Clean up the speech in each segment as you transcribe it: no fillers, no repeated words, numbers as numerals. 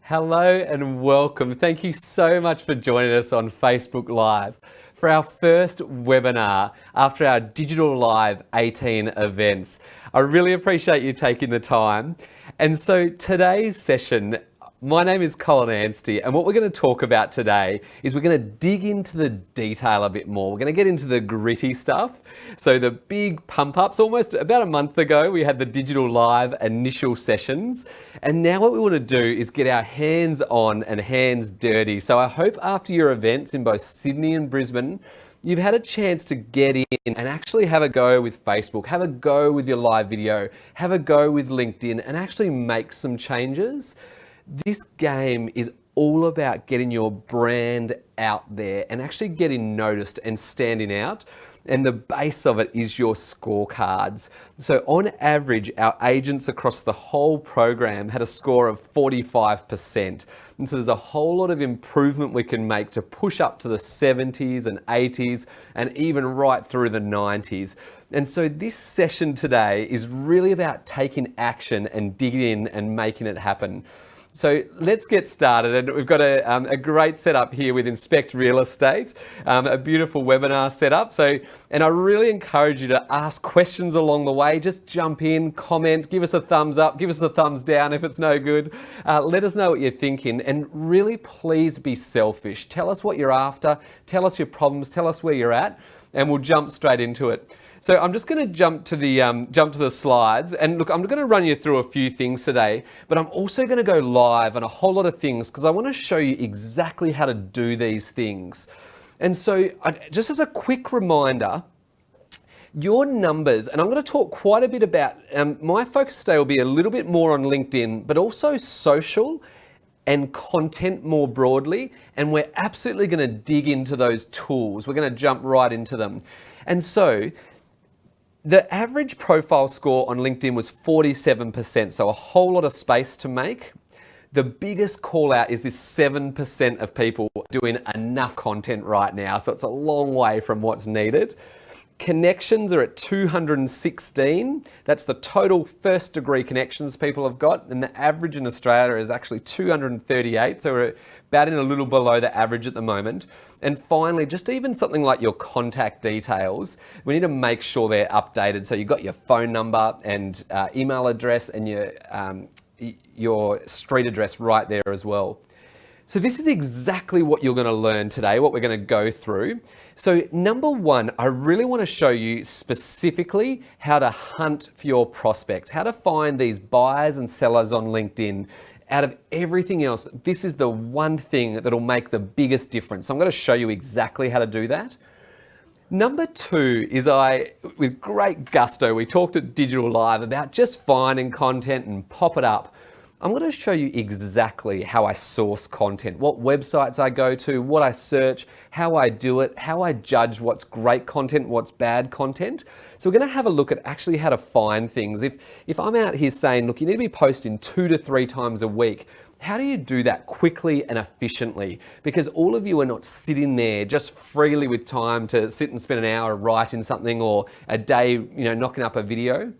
Hello and welcome. Thank you so much for joining us on Facebook Live for our first webinar after our Digital Live 18 events. I really appreciate you taking the time. And so today's session, my name is Colin Anstey, and what we're going to talk about today is we're going to dig into the detail a bit more. We're going to get into the gritty stuff. So the big pump ups, almost about a month ago, we had the Digital Live initial sessions. And now what we want to do is get our hands on and hands dirty. So I hope after your events in both Sydney and Brisbane, you've had a chance to get in and actually have a go with Facebook, have a go with your live video, have a go with LinkedIn, and actually make some changes. This game is all about getting your brand out there and actually getting noticed and standing out. And the base of it is your scorecards. So on average, our agents across the whole program had a score of 45%. And so there's a whole lot of improvement we can make to push up to the 70s and 80s and even right through the 90s. And so this session today is really about taking action and digging in and making it happen. So let's get started, and we've got a great setup here with Inspect Real Estate, a beautiful webinar setup. And I really encourage you to ask questions along the way. Just jump in, comment, give us a thumbs up, give us a thumbs down if it's no good. Let us know what you're thinking, and really please be selfish. Tell us what you're after, tell us your problems, tell us where you're at, and we'll jump straight into it. So I'm just going to jump to the slides, and look, I'm going to run you through a few things today, but I'm also going to go live on a whole lot of things because I want to show you exactly how to do these things. And so just as a quick reminder, your numbers, and I'm going to talk quite a bit about, my focus today will be a little bit more on LinkedIn, but also social and content more broadly, and we're absolutely going to dig into those tools. We're going to jump right into them. And so the average profile score on LinkedIn was 47%, so a whole lot of space to make. The biggest call out is this 7% of people doing enough content right now, so it's a long way from what's needed. Connections are at 216. That's the total first degree connections people have got, and the average in Australia is actually 238, so we're batting a little below the average at the moment. And finally, just even something like your contact details, we need to make sure they're updated. So you've got your phone number and email address and your street address right there as well. So this is exactly what you're going to learn today, what we're going to go through. So number one, I really want to show you specifically how to hunt for your prospects, how to find these buyers and sellers on LinkedIn. Out of everything else, this is the one thing that'll make the biggest difference. So I'm going to show you exactly how to do that. Number two is with great gusto, we talked at Digital Live about just finding content and pop it up. I'm going to show you exactly how I source content, what websites I go to, what I search, how I do it, how I judge what's great content, what's bad content. So we're going to have a look at actually how to find things. If I'm out here saying, look, you need to be posting 2 to 3 times a week, how do you do that quickly and efficiently? Because all of you are not sitting there just freely with time to sit and spend an hour writing something or a day, knocking up a video.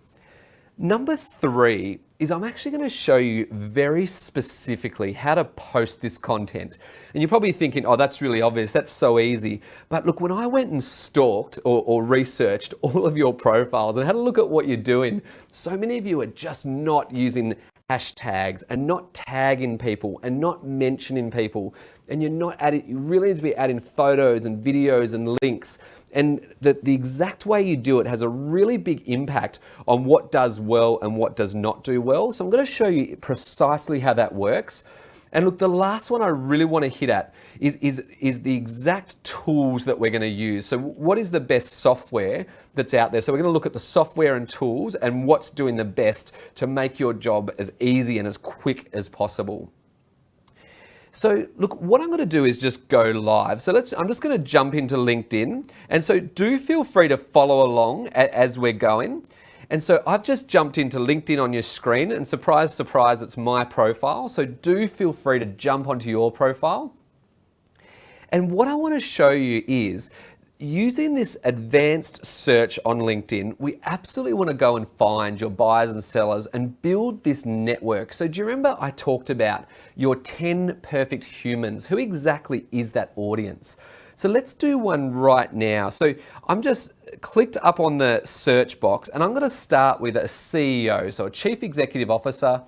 Number three is I'm actually going to show you very specifically how to post this content. And you're probably thinking, oh, that's really obvious, that's so easy. But look, when I went and stalked or researched all of your profiles and had a look at what you're doing, so many of you are just not using hashtags and not tagging people and not mentioning people. And you really need to be adding photos and videos and links. And the exact way you do it has a really big impact on what does well and what does not do well. So I'm going to show you precisely how that works. And look, the last one I really want to hit at is the exact tools that we're going to use. So what is the best software that's out there? So we're going to look at the software and tools and what's doing the best to make your job as easy and as quick as possible. So look, what I'm going to do is just go live. So I'm just going to jump into LinkedIn. And so do feel free to follow along as we're going. And so I've just jumped into LinkedIn on your screen, and surprise, surprise, it's my profile. So do feel free to jump onto your profile. And what I want to show you is using this advanced search on LinkedIn, we absolutely want to go and find your buyers and sellers and build this network. So do you remember I talked about your 10 perfect humans? Who exactly is that audience? So let's do one right now. So I'm just clicked up on the search box and I'm going to start with a CEO, so a Chief Executive Officer,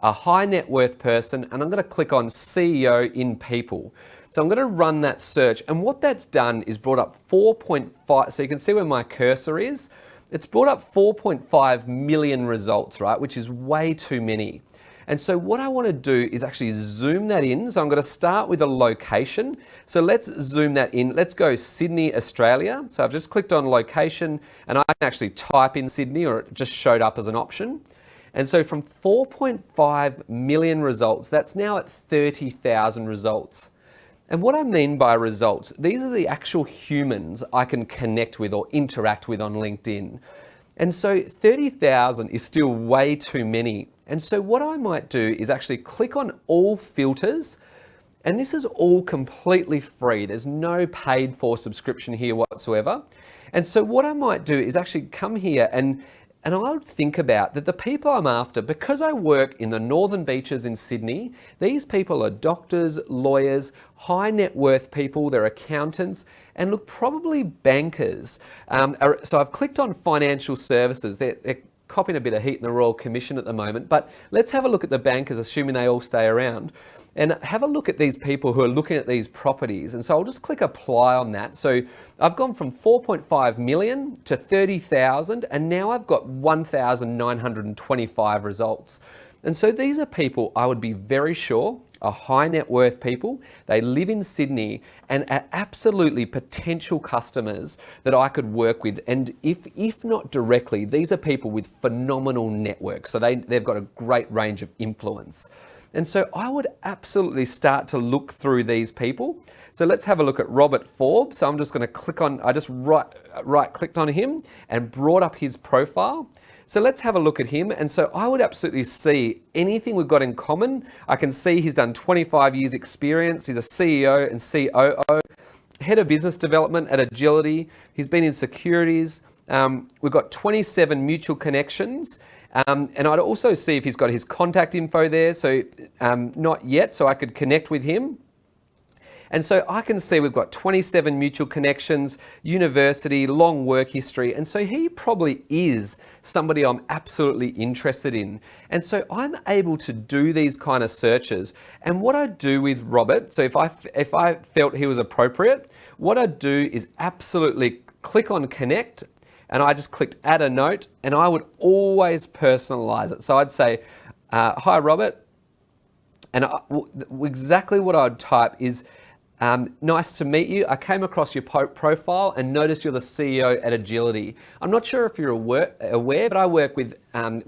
a high net worth person, and I'm going to click on CEO in people. So I'm going to run that search, and what that's done is brought up 4.5, so you can see where my cursor is. It's brought up 4.5 million results, right, which is way too many. And so what I want to do is actually zoom that in. So I'm going to start with a location. So let's zoom that in. Let's go Sydney, Australia. So I've just clicked on location and I can actually type in Sydney, or it just showed up as an option. And so from 4.5 million results, that's now at 30,000 results. And what I mean by results, these are the actual humans I can connect with or interact with on LinkedIn. And so 30,000 is still way too many. And so what I might do is actually click on all filters, and this is all completely free. There's no paid for subscription here whatsoever. And so what I might do is actually come here and I would think about that the people I'm after, because I work in the Northern Beaches in Sydney, these people are doctors, lawyers, high net worth people, they're accountants, and look, probably bankers. So I've clicked on financial services. They're copping a bit of heat in the Royal Commission at the moment, but let's have a look at the bankers, assuming they all stay around, and have a look at these people who are looking at these properties. And so I'll just click apply on that. So I've gone from 4.5 million to 30,000, and now I've got 1,925 results. And so these are people I would be very sure are high net worth people. They live in Sydney and are absolutely potential customers that I could work with. And if not directly, these are people with phenomenal networks. So they've got a great range of influence. And so I would absolutely start to look through these people. So let's have a look at Robert Forbes. So I'm just going to click on, I just right clicked on him and brought up his profile. So let's have a look at him. And so I would absolutely see anything we've got in common. I can see he's done 25 years experience. He's a CEO and COO, head of business development at Agility. He's been in securities. We've got 27 mutual connections. And I'd also see if he's got his contact info there. So not yet, so I could connect with him. And so I can see we've got 27 mutual connections, university, long work history. And so he probably is somebody I'm absolutely interested in. And so I'm able to do these kind of searches. And what I do with Robert, so if I felt he was appropriate, what I do is absolutely click on connect, and I just clicked add a note, and I would always personalize it. So I'd say, hi Robert, and exactly what I'd type is, nice to meet you. I came across your profile and noticed you're the CEO at Agility. I'm not sure if you're aware, but I work with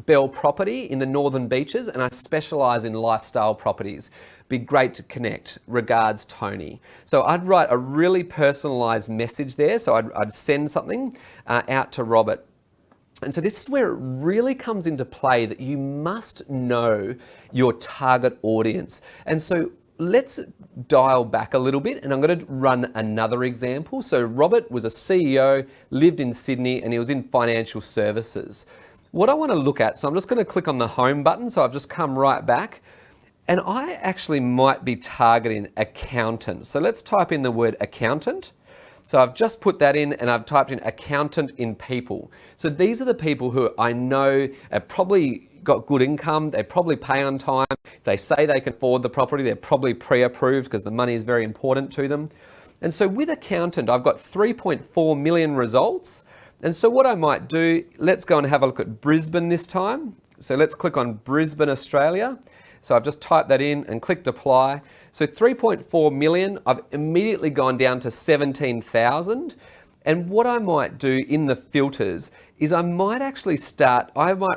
Bell Property in the Northern Beaches, and I specialise in lifestyle properties. Be great to connect. Regards, Tony. So I'd write a really personalised message there. So I'd send something out to Robert. And so this is where it really comes into play that you must know your target audience. And so let's dial back a little bit, and I'm going to run another example. So Robert was a CEO, lived in Sydney, and he was in financial services. What I want to look at, so I'm just going to click on the home button. So I've just come right back, and I actually might be targeting accountant. So let's type in the word accountant. So I've just put that in, and I've typed in accountant in people. So these are the people who I know are probably got good income, they probably pay on time. If they say they can afford the property, they're probably pre-approved because the money is very important to them. And so with accountant, I've got 3.4 million results. And so what I might do, let's go and have a look at Brisbane this time. So let's click on Brisbane, Australia. So I've just typed that in and clicked apply. So 3.4 million, I've immediately gone down to 17,000. And what I might do in the filters is I might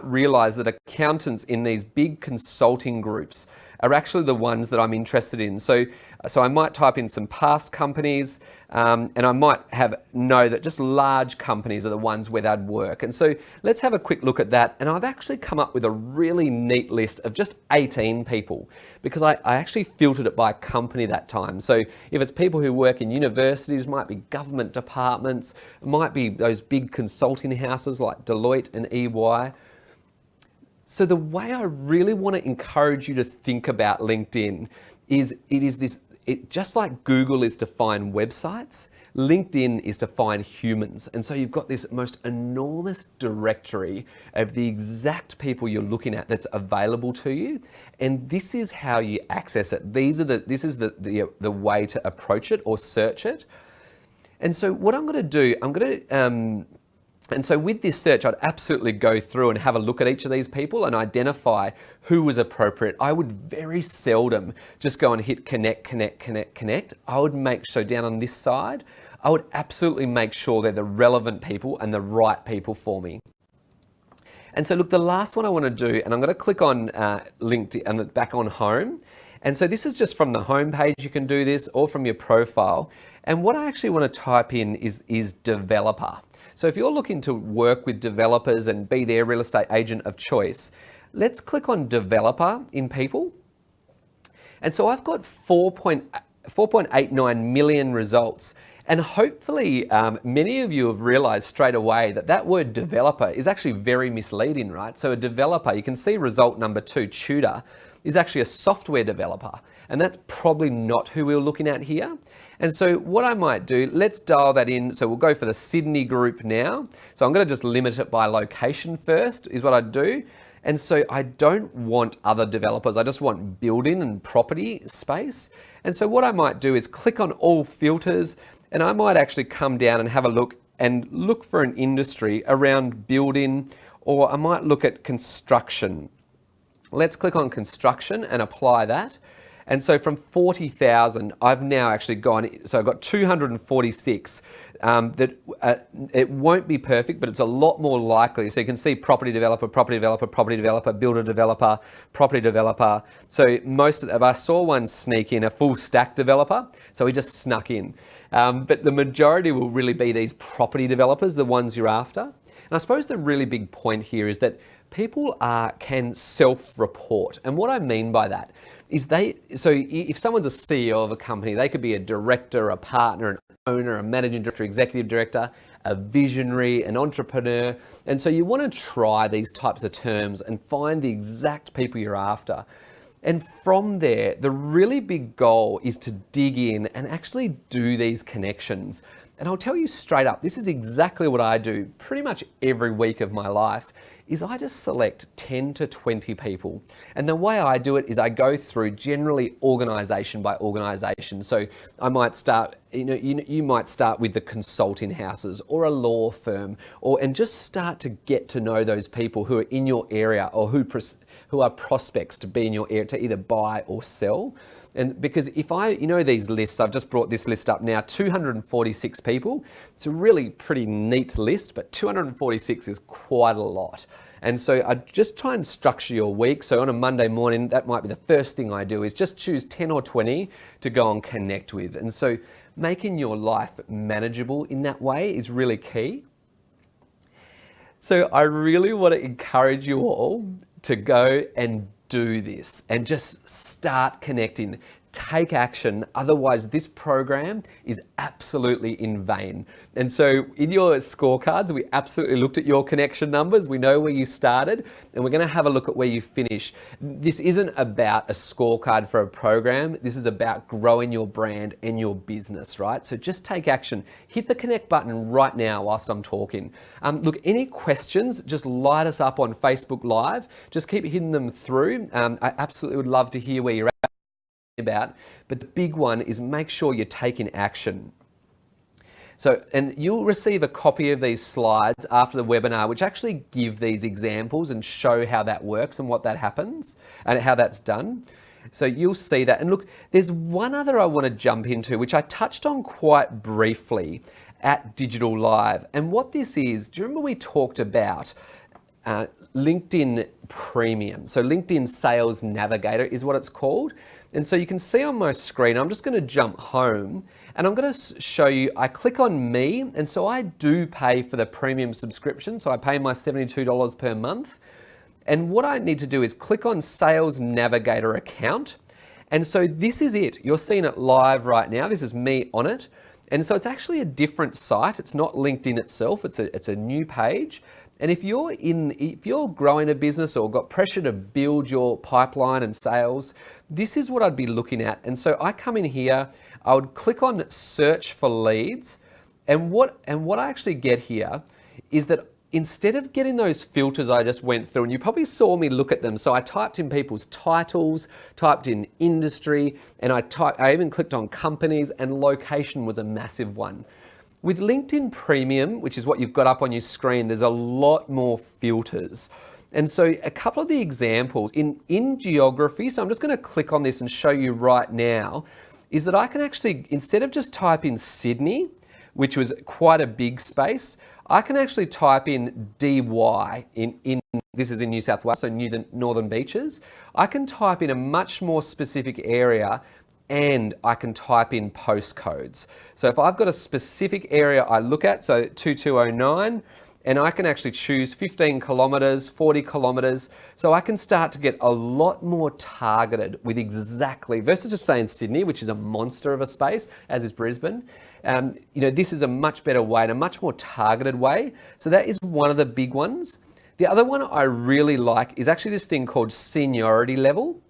realise that accountants in these big consulting groups are actually the ones that I'm interested in. So I might type in some past companies, and I might know that just large companies are the ones where they'd work. And so let's have a quick look at that. And I've actually come up with a really neat list of just 18 people, because I actually filtered it by company that time. So if it's people who work in universities, might be government departments, it might be those big consulting houses like Deloitte and EY. So the way I really want to encourage you to think about LinkedIn is just like Google is to find websites, LinkedIn is to find humans. And so you've got this most enormous directory of the exact people you're looking at that's available to you. And this is how you access it. This is the way to approach it or search it. And so what I'm going to do, and so with this search, I'd absolutely go through and have a look at each of these people and identify who was appropriate. I would very seldom just go and hit connect. I would down on this side, I would absolutely make sure they're the relevant people and the right people for me. And so look, the last one I want to do, and I'm going to click on LinkedIn and back on home. And so this is just from the home page. You can do this, or from your profile. And what I actually want to type in is developer. So if you're looking to work with developers and be their real estate agent of choice, let's click on developer in people. And so I've got 4.89 million results. And hopefully many of you have realized straight away that word developer is actually very misleading, right? So a developer, you can see result number 2, tutor, is actually a software developer. And that's probably not who we're looking at here. And so what I might do, let's dial that in. So we'll go for the Sydney group now. So I'm going to just limit it by location first, is what I do. And so I don't want other developers. I just want building and property space. And so what I might do is click on all filters, and I might actually come down and have a look for an industry around building, or I might look at construction. Let's click on construction and apply that. And so from 40,000, I've now actually gone, so I've got 246 it won't be perfect, but it's a lot more likely. So you can see property developer, builder developer, property developer. So most of I saw one sneak in, a full stack developer. So he just snuck in. But the majority will really be these property developers, the ones you're after. And I suppose the really big point here is that people can self-report. And what I mean by that is so if someone's a CEO of a company, they could be a director, a partner, an owner, a managing director, executive director, a visionary, an entrepreneur. And so you want to try these types of terms and find the exact people you're after. And from there, the really big goal is to dig in and actually do these connections. And I'll tell you straight up, this is exactly what I do pretty much every week of my life, is I just select 10 to 20 people. And the way I do it is I go through generally organization by organization. So I might start, you might start with the consulting houses or a law firm, and just start to get to know those people who are in your area, or who are prospects to be in your area to either buy or sell. And because if these lists, I've just brought this list up now, 246 people. It's a really pretty neat list, but 246 is quite a lot. And so I just try and structure your week. So on a Monday morning, that might be the first thing I do, is just choose 10 or 20 to go and connect with. And so making your life manageable in that way is really key. So I really want to encourage you all to go and do this and just start connecting. Take action, otherwise this program is absolutely in vain. And so in your scorecards, we absolutely looked at your connection numbers. We know where you started, and we're going to have a look at where you finish. This isn't about a scorecard for a program. This is about growing your brand and your business, right? So just take action. Hit the connect button right now whilst I'm talking. Look, any questions, just light us up on Facebook Live. Just keep hitting them through. I absolutely would love to hear where you're at. But the big one is make sure you're taking action. So, and you'll receive a copy of these slides after the webinar, which actually give these examples and show how that works and what that happens and how that's done. So you'll see that. And look, there's one other I want to jump into, which I touched on quite briefly at Digital Live. And what this is, do you remember we talked about LinkedIn Premium. So LinkedIn Sales Navigator is what it's called. And so you can see on my screen, I'm just going to jump home and I'm going to show you, I click on me, and so I do pay for the premium subscription. So I pay my $72 per month. And what I need to do is click on Sales Navigator account. And so this is it. You're seeing it live right now. This is me on it. And so it's actually a different site. It's not LinkedIn itself. It's a new page. And if you're growing a business or got pressure to build your pipeline and sales, this is what I'd be looking at. And so I come in here, I would click on search for leads. And what I actually get here is that instead of getting those filters I just went through, and you probably saw me look at them. So I typed in people's titles, typed in industry, and I even clicked on companies, and location was a massive one. With LinkedIn Premium, which is what you've got up on your screen, there's a lot more filters. And so a couple of the examples in geography, so I'm just going to click on this and show you right now, is that I can actually, instead of just type in Sydney, which was quite a big space, I can actually type in DY this is in New South Wales, so Northern Beaches. I can type in a much more specific area, and I can type in postcodes. So if I've got a specific area I look at, so 2209, and I can actually choose 15 kilometers, 40 kilometers. So I can start to get a lot more targeted with exactly, versus just saying Sydney, which is a monster of a space, as is Brisbane. This is a much better way and a much more targeted way. So that is one of the big ones. The other one I really like is actually this thing called seniority level.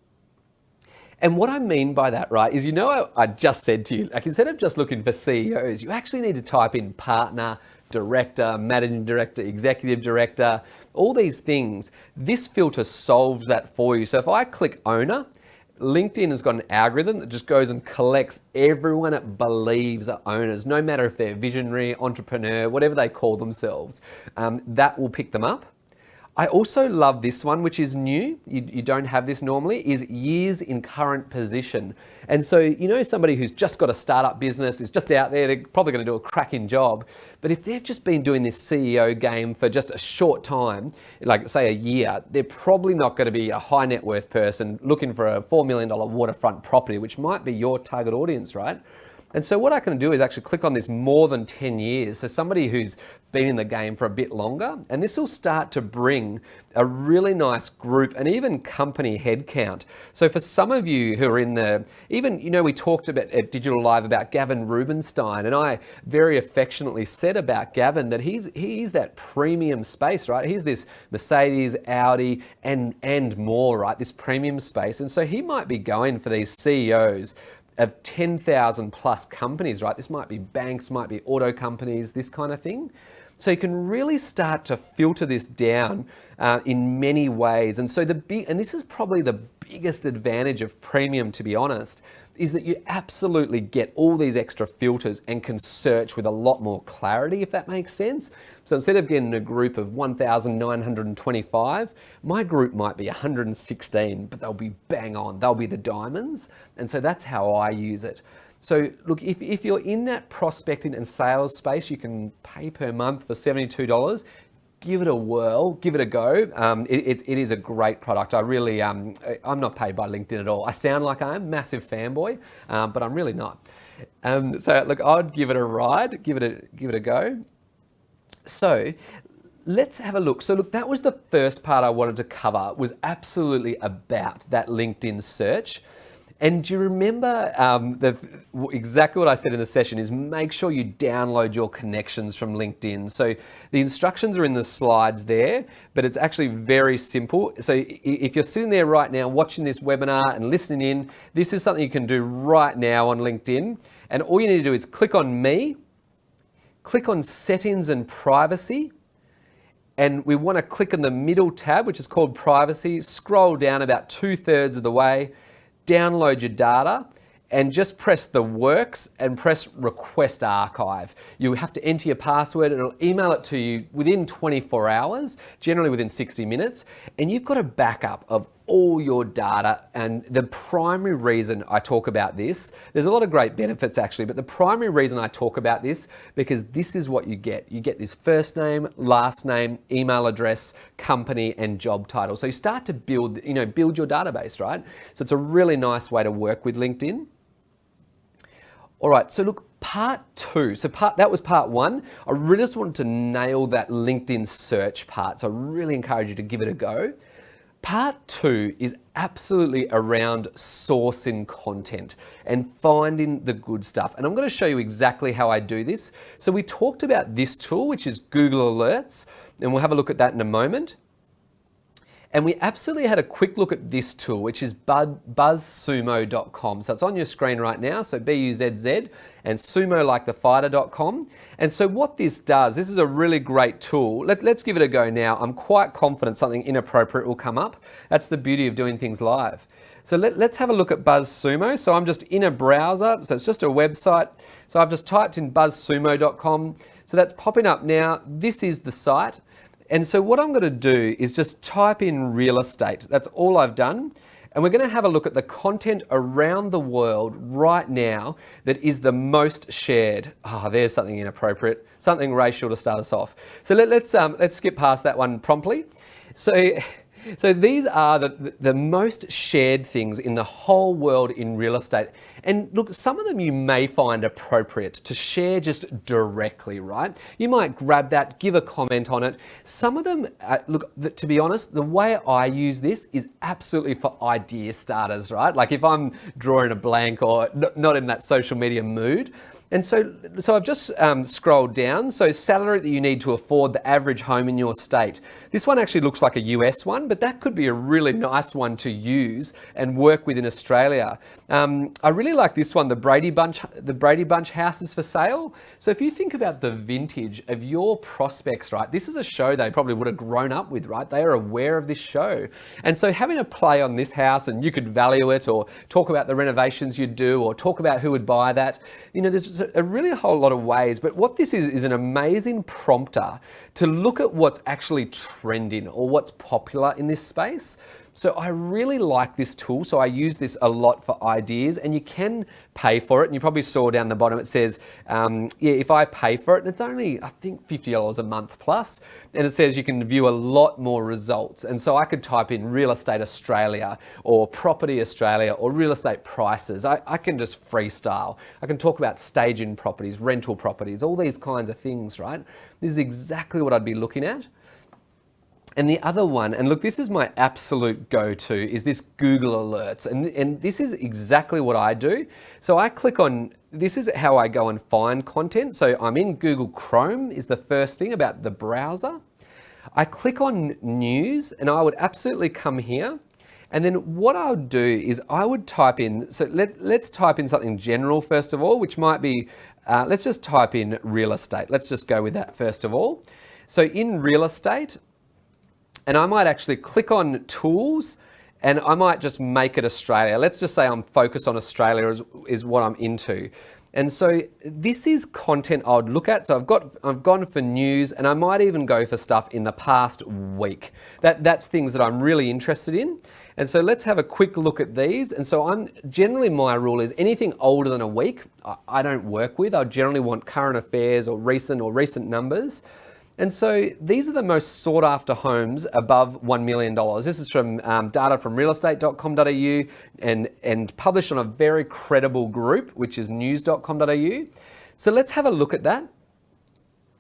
And what I mean by that, right, is, I just said to you, like, instead of just looking for CEOs, you actually need to type in partner, director, managing director, executive director, all these things. This filter solves that for you. So if I click owner, LinkedIn has got an algorithm that just goes and collects everyone it believes are owners, no matter if they're visionary, entrepreneur, whatever they call themselves, that will pick them up. I also love this one, which is new. You don't have this normally, is years in current position. And so, somebody who's just got a startup business, is just out there, they're probably going to do a cracking job. But if they've just been doing this CEO game for just a short time, like say a year, they're probably not going to be a high net worth person looking for a $4 million waterfront property, which might be your target audience, right? And so what I can do is actually click on this more than 10 years. So somebody who's been in the game for a bit longer, and this will start to bring a really nice group and even company headcount. So for some of you who are in we talked about at Digital Live about Gavin Rubinstein, and I very affectionately said about Gavin that he's that premium space, right? He's this Mercedes, Audi, and more, right? This premium space. And so he might be going for these CEOs of 10,000 plus companies, right? This might be banks, might be auto companies, this kind of thing. So you can really start to filter this down in many ways. And so and this is probably the biggest advantage of premium, to be honest, is that you absolutely get all these extra filters and can search with a lot more clarity, if that makes sense. So instead of getting a group of 1,925, my group might be 116, but they'll be bang on. They'll be the diamonds. And so that's how I use it. So look, if you're in that prospecting and sales space, you can pay per month for $72. Give it a whirl, give it a go. It is a great product. I really, I'm not paid by LinkedIn at all. I sound like I am, massive fanboy, but I'm really not. So look, I'd give it a ride, give it a go. So let's have a look. So look, that was the first part I wanted to cover, was absolutely about that LinkedIn search. And do you remember exactly what I said in the session is make sure you download your connections from LinkedIn. So the instructions are in the slides there, but it's actually very simple. So if you're sitting there right now watching this webinar and listening in, this is something you can do right now on LinkedIn. And all you need to do is click on me, click on settings and privacy. And we want to click on the middle tab, which is called privacy, scroll down about 2/3 of the way, download your data, and just press the works and press request archive. You have to enter your password, it'll email it to you within 24 hours, generally within 60 minutes, and you've got a backup of all your data. And the primary reason I talk about this, there's a lot of great benefits actually, but the primary reason I talk about this, because this is what you get. You get this first name, last name, email address, company, and job title. So you start to build your database, right? So it's a really nice way to work with LinkedIn. All right, so look, part two. So that was part one. I really just wanted to nail that LinkedIn search part. So I really encourage you to give it a go. Part two is absolutely around sourcing content and finding the good stuff. And I'm going to show you exactly how I do this. So we talked about this tool, which is Google Alerts, and we'll have a look at that in a moment. And we absolutely had a quick look at this tool, which is buzzsumo.com. So it's on your screen right now. So BUZZ and sumo like the fighter.com. And so what this does, this is a really great tool. Let's give it a go now. I'm quite confident something inappropriate will come up. That's the beauty of doing things live. So let's have a look at BuzzSumo. So I'm just in a browser. So it's just a website. So I've just typed in buzzsumo.com. So that's popping up now. This is the site. And so what I'm going to do is just type in real estate. That's all I've done. And we're going to have a look at the content around the world right now that is the most shared. There's something inappropriate, something racial to start us off. So let's skip past that one promptly. So these are the most shared things in the whole world in real estate. And look, some of them you may find appropriate to share just directly, right? You might grab that, give a comment on it. Some of them, look, to be honest, the way I use this is absolutely for idea starters, right? Like if I'm drawing a blank or not in that social media mood. And so I've just scrolled down. So salary that you need to afford the average home in your state. This one actually looks like a US one, but that could be a really nice one to use and work with in Australia. I really like this one, the Brady Bunch house is for sale. So if you think about the vintage of your prospects, right, this is a show they probably would have grown up with, right? They are aware of this show. And so having a play on this house, and you could value it or talk about the renovations you'd do or talk about who would buy that. You know, there's a really whole lot of ways, but what this is an amazing prompter to look at what's actually trending or what's popular in this space. So I really like this tool. So I use this a lot for ideas, and you can pay for it. And you probably saw down the bottom, it says, if I pay for it, and it's only, I think, $50 a month plus. And it says you can view a lot more results. And so I could type in real estate Australia or property Australia or real estate prices. I can just freestyle. I can talk about staging properties, rental properties, all these kinds of things, right? This is exactly what I'd be looking at. And the other one, and look, this is my absolute go-to, is this Google Alerts. And this is exactly what I do. So I click on, this is how I go and find content. So I'm in Google Chrome is the first thing about the browser. I click on news, and I would absolutely come here. And then what I would do is I would type in, so let's type in something general first of all, which might be, let's just type in real estate. Let's just go with that first of all. So in real estate, and I might actually click on tools, and I might just make it Australia. Let's just say I'm focused on Australia is what I'm into. And so this is content I would look at. So I've gone for news, and I might even go for stuff in the past week. That's things that I'm really interested in. And so let's have a quick look at these. And so generally my rule is anything older than a week, I don't work with. I generally want current affairs or recent numbers. And so these are the most sought after homes above $1 million. This is from data from realestate.com.au and published on a very credible group, which is news.com.au. So let's have a look at that.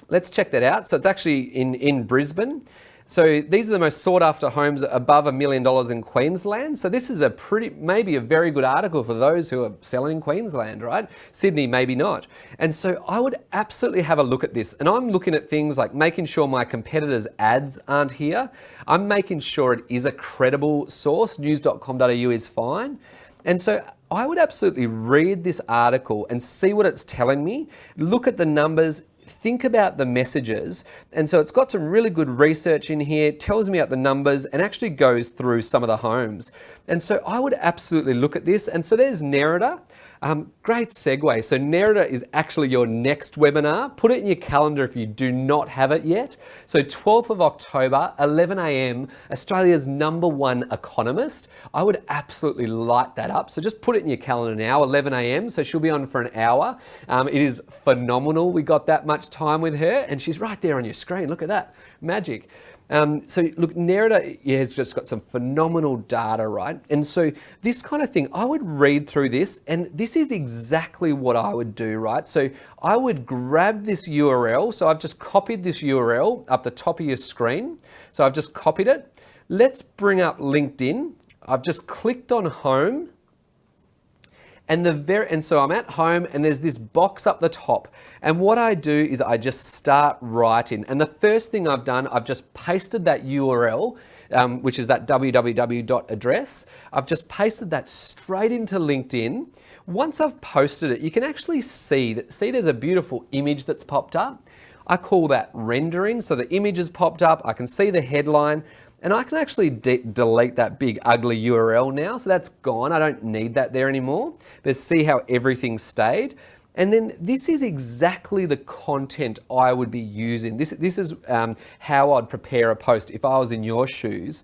Let's check that out. So it's actually in Brisbane. So these are the most sought after homes above $1 million in Queensland. So this is maybe a very good article for those who are selling in Queensland, right? Sydney, maybe not. And so I would absolutely have a look at this. And I'm looking at things like making sure my competitors' ads aren't here. I'm making sure it is a credible source. News.com.au is fine. And so I would absolutely read this article and see what it's telling me. Look at the numbers. Think about the messages. And so it's got some really good research in here, tells me out the numbers, and actually goes through some of the homes. And so I would absolutely look at this. And so there's Nerida. Great segue. So Nerida is actually your next webinar. Put it in your calendar if you do not have it yet. So 12th of October, 11 a.m, Australia's #1 economist. I would absolutely light that up. So just put it in your calendar now, 11 a.m. So she'll be on for an hour. It is phenomenal. We got that much time with her and she's right there on your screen. Look at that, magic. So look, Nerida has just got some phenomenal data, right? And so this kind of thing, I would read through this and this is exactly what I would do, right? So I would grab this URL. So I've just copied this URL up the top of your screen. So I've just copied it. Let's bring up LinkedIn. I've just clicked on home. And so I'm at home and there's this box up the top. And what I do is I just start writing. And the first thing I've done, I've just pasted that URL, which is that www address. I've just pasted that straight into LinkedIn. Once I've posted it, you can actually see there's a beautiful image that's popped up. I call that rendering. So the image has popped up. I can see the headline. And I can actually delete that big ugly URL now. So that's gone. I don't need that there anymore. But see how everything stayed. And then this is exactly the content I would be using. This is how I'd prepare a post if I was in your shoes.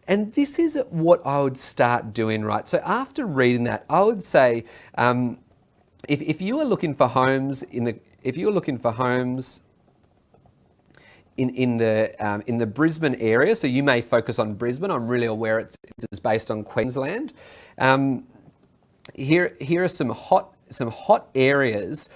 And this is what I would start doing, right? So after reading that, I would say, if you are looking for homes in the Brisbane area, so you may focus on Brisbane. I'm really aware it's based on Queensland. Here are some hot areas.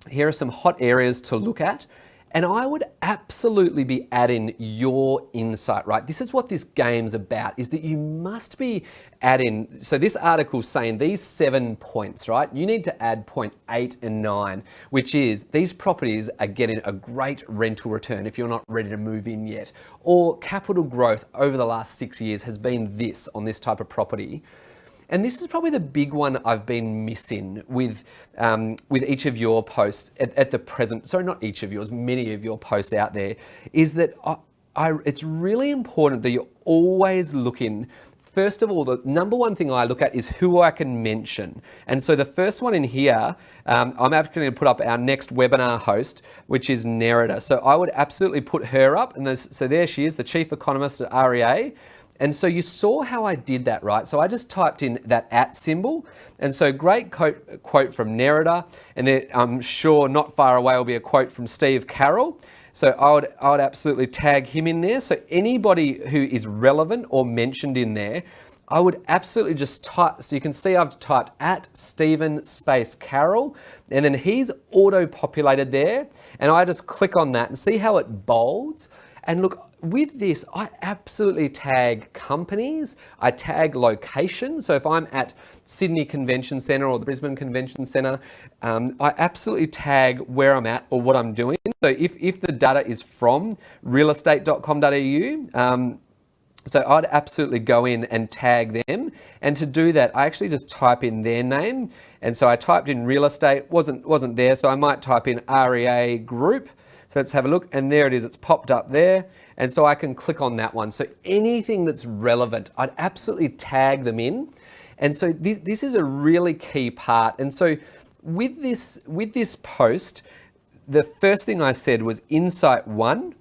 Here are some hot areas to look at. And I would absolutely be adding your insight, right? This is what this game's about, is that you must be adding, so this article's saying these 7 points, right? You need to add point 8 and 9, which is these properties are getting a great rental return if you're not ready to move in yet. Or capital growth over the last 6 years has been this on this type of property. And this is probably the big one I've been missing with each of your posts at the present. Sorry, not each of yours, many of your posts out there, is that it's really important that you're always looking. First of all, the number one thing I look at is who I can mention. And so the first one in here, I'm actually going to put up our next webinar host, which is Nerida. So I would absolutely put her up. And so there she is, the chief economist at REA. And so you saw how I did that, right? So I just typed in that @ symbol. And so great quote from Nerida. And then I'm sure not far away will be a quote from Steve Carroll. So I would absolutely tag him in there. So anybody who is relevant or mentioned in there, I would absolutely just type. So you can see I've typed @Stephen space Carroll, and then he's auto-populated there. And I just click on that and see how it bolds. And look, with this, I absolutely tag companies, I tag locations. So if I'm at Sydney Convention Centre or the Brisbane Convention Centre, I absolutely tag where I'm at or what I'm doing. So if the data is from realestate.com.au, so I'd absolutely go in and tag them. And to do that, I actually just type in their name. And so I typed in real estate, wasn't there. So I might type in REA Group. So let's have a look, and there it is, it's popped up there. And so I can click on that one. So anything that's relevant, I'd absolutely tag them in. And so this is a really key part. And so with this post, the first thing I said was Insight 1.